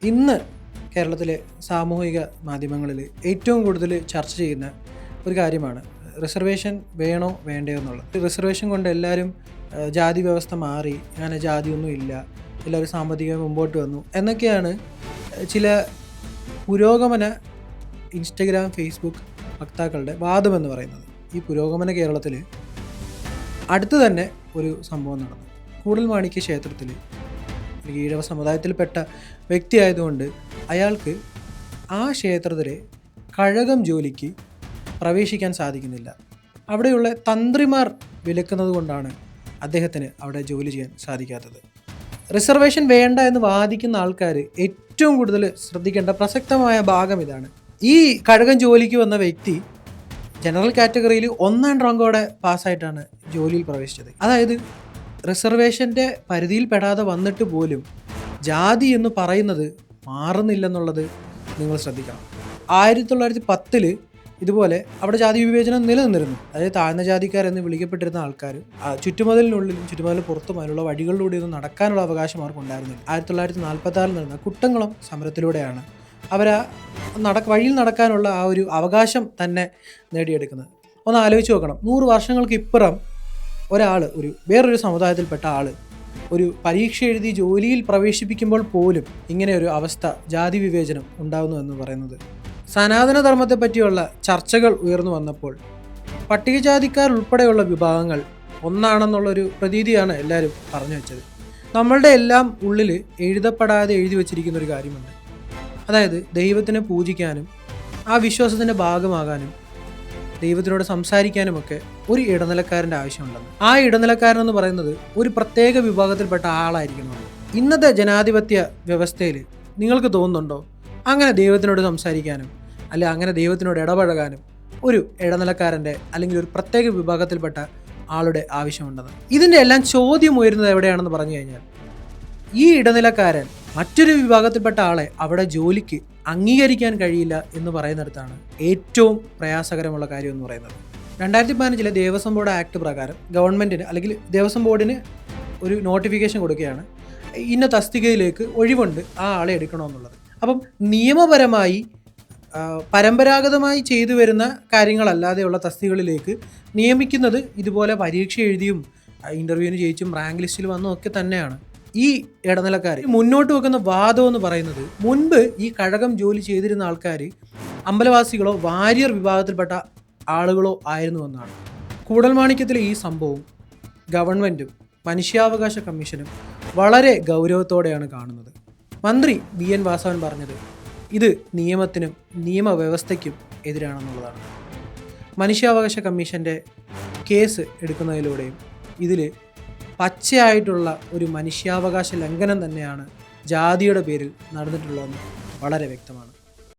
ഇന്ന് കേരളത്തിലെ സാമൂഹിക മാധ്യമങ്ങളിൽ ഏറ്റവും കൂടുതൽ ചർച്ച ചെയ്യുന്ന ഒരു കാര്യമാണ് റിസർവേഷൻ വേണോ വേണ്ടയോ എന്നുള്ളത്. റിസർവേഷൻ കൊണ്ട് എല്ലാവരും ജാതി വ്യവസ്ഥ മാറി, അങ്ങനെ ജാതിയൊന്നും ഇല്ല, എല്ലാവരും സാമ്പത്തികമായി മുമ്പോട്ട് വന്നു എന്നൊക്കെയാണ് ചില പുരോഗമന ഇൻസ്റ്റഗ്രാം ഫേസ്ബുക്ക് വക്താക്കളുടെ വാദമെന്ന് പറയുന്നത്. ഈ പുരോഗമന കേരളത്തിൽ അടുത്ത് തന്നെ ഒരു സംഭവം നടന്നു. കൂടൽമാണിക്യ ക്ഷേത്രത്തിൽ ഈഴവ സമുദായത്തിൽപ്പെട്ട വ്യക്തിയായതുകൊണ്ട് അയാൾക്ക് ആ ക്ഷേത്രത്തിലെ കഴകം ജോലിക്ക് പ്രവേശിക്കാൻ സാധിക്കുന്നില്ല. അവിടെയുള്ള തന്ത്രിമാർ വിലക്കുന്നത് കൊണ്ടാണ് അദ്ദേഹത്തിന് അവിടെ ജോലി ചെയ്യാൻ സാധിക്കാത്തത്. റിസർവേഷൻ വേണ്ട എന്ന് വാദിക്കുന്ന ആൾക്കാർ ഏറ്റവും കൂടുതൽ ശ്രദ്ധിക്കേണ്ട പ്രസക്തമായ ഭാഗം ഇതാണ്. ഈ കഴകം ജോലിക്ക് വന്ന വ്യക്തി ജനറൽ കാറ്റഗറിയിൽ 1ാം റാങ്കോടെ പാസ്സായിട്ടാണ് ജോലിയിൽ പ്രവേശിച്ചത്. അതായത് റിസർവേഷൻ്റെ പരിധിയിൽ പെടാതെ വന്നിട്ട് പോലും ജാതി എന്ന് പറയുന്നത് മാറുന്നില്ലെന്നുള്ളത് നിങ്ങൾ ശ്രദ്ധിക്കണം. 1910 ഇതുപോലെ അവിടെ ജാതി വിവേചനം നിലനിന്നിരുന്നു. അതായത് താഴ്ന്ന ജാതിക്കാരെന്ന് വിളിക്കപ്പെട്ടിരുന്ന ആൾക്കാർ ചുറ്റുമതിലിനുള്ളിലും ചുറ്റുമതിൽ പുറത്തും അതിലുള്ള വഴികളിലൂടെയൊന്നും നടക്കാനുള്ള അവകാശം അവർക്കുണ്ടായിരുന്നില്ല. 1946 നടന്ന കുട്ടംകുളം സമരത്തിലൂടെയാണ് അവർ വഴിയിൽ നടക്കാനുള്ള ആ ഒരു അവകാശം തന്നെ നേടിയെടുക്കുന്നത്. ഒന്ന് ആലോചിച്ച് നോക്കണം. 100 വർഷങ്ങൾക്ക് ഇപ്പുറം ഒരാൾ വേറൊരു സമുദായത്തിൽപ്പെട്ട ആൾ ഒരു പരീക്ഷ എഴുതി ജോലിയിൽ പ്രവേശിപ്പിക്കുമ്പോൾ പോലും ഇങ്ങനെ ഒരു അവസ്ഥ, ജാതി വിവേചനം ഉണ്ടാകുന്നു എന്ന് പറയുന്നത്. സനാതനധർമ്മത്തെ പറ്റിയുള്ള ചർച്ചകൾ ഉയർന്നു വന്നപ്പോൾ പട്ടികജാതിക്കാർ ഉൾപ്പെടെയുള്ള വിഭാഗങ്ങൾ ഒന്നാണെന്നുള്ളൊരു പ്രതീതിയാണ് എല്ലാവരും പറഞ്ഞു വെച്ചത്. നമ്മളുടെ എല്ലാം ഉള്ളിൽ എഴുതപ്പെടാതെ എഴുതി വച്ചിരിക്കുന്ന ഒരു കാര്യമുണ്ട്. അതായത് ദൈവത്തിനെ പൂജിക്കാനും ആ വിശ്വാസത്തിൻ്റെ ഭാഗമാകാനും ദൈവത്തിനോട് സംസാരിക്കാനുമൊക്കെ ഒരു ഇടനിലക്കാരൻ്റെ ആവശ്യമുണ്ടെന്ന്. ആ ഇടനിലക്കാരനെന്ന് പറയുന്നത് ഒരു പ്രത്യേക വിഭാഗത്തിൽപ്പെട്ട ആളായിരിക്കണമെന്ന്. ഇന്നത്തെ ജനാധിപത്യ വ്യവസ്ഥയിൽ നിങ്ങൾക്ക് തോന്നുന്നുണ്ടോ അങ്ങനെ ദൈവത്തിനോട് സംസാരിക്കാനും അല്ലെ അങ്ങനെ ദൈവത്തിനോട് ഇടപഴകാനും ഒരു ഇടനിലക്കാരൻ്റെ അല്ലെങ്കിൽ ഒരു പ്രത്യേക വിഭാഗത്തിൽപ്പെട്ട ആളുടെ ആവശ്യമുണ്ടെന്ന്? ഇതിൻ്റെ എല്ലാം ചോദ്യം ഉയരുന്നത് എവിടെയാണെന്ന് പറഞ്ഞു കഴിഞ്ഞാൽ, ഈ ഇടനിലക്കാരൻ മറ്റൊരു വിഭാഗത്തിൽപ്പെട്ട ആളെ അവിടെ ജോലിക്ക് അംഗീകരിക്കാൻ കഴിയില്ല എന്ന് പറയുന്നിടത്താണ് ഏറ്റവും പ്രയാസകരമുള്ള കാര്യം എന്ന് പറയുന്നത്. 2015 ദേവസ്വം ബോർഡ് ആക്ട് പ്രകാരം ഗവൺമെൻറ്റിന് അല്ലെങ്കിൽ ദേവസ്വം ബോർഡിന് ഒരു നോട്ടിഫിക്കേഷൻ കൊടുക്കുകയാണ്, ഇന്ന തസ്തികയിലേക്ക് ഒഴിവുണ്ട്, ആ ആളെ എടുക്കണമെന്നുള്ളത്. അപ്പം നിയമപരമായി പരമ്പരാഗതമായി ചെയ്തു വരുന്ന കാര്യങ്ങളല്ലാതെയുള്ള തസ്തികകളിലേക്ക് നിയമിക്കുന്നത് ഇതുപോലെ പരീക്ഷ എഴുതിയും ഇൻ്റർവ്യൂവിന് ജയിച്ചും റാങ്ക് ലിസ്റ്റിൽ വന്നും ഒക്കെ തന്നെയാണ്. ഈ ഇടനിലക്കാർ മുന്നോട്ട് വെക്കുന്ന വാദം എന്ന് പറയുന്നത്, മുൻപ് ഈ കഴകം ജോലി ചെയ്തിരുന്ന ആൾക്കാർ അമ്പലവാസികളോ വാര്യർ വിഭാഗത്തിൽപ്പെട്ട ആളുകളോ ആയിരുന്നു എന്നാണ്. കൂടൽമാണിക്യത്തിലെ ഈ സംഭവം ഗവൺമെൻറ്റും മനുഷ്യാവകാശ കമ്മീഷനും വളരെ ഗൗരവത്തോടെയാണ് കാണുന്നത്. മന്ത്രി VN വാസവൻ പറഞ്ഞത് ഇത് നിയമത്തിനും നിയമവ്യവസ്ഥയ്ക്കും എതിരാണെന്നുള്ളതാണ്. മനുഷ്യാവകാശ കമ്മീഷൻ്റെ കേസ് എടുക്കുന്നതിലൂടെയും ഇതിൽ പച്ചയായിട്ടുള്ള ഒരു മനുഷ്യാവകാശ ലംഘനം തന്നെയാണ് ജാതിയുടെ പേരിൽ നടന്നിട്ടുള്ളതെന്ന് വളരെ വ്യക്തമാണ്.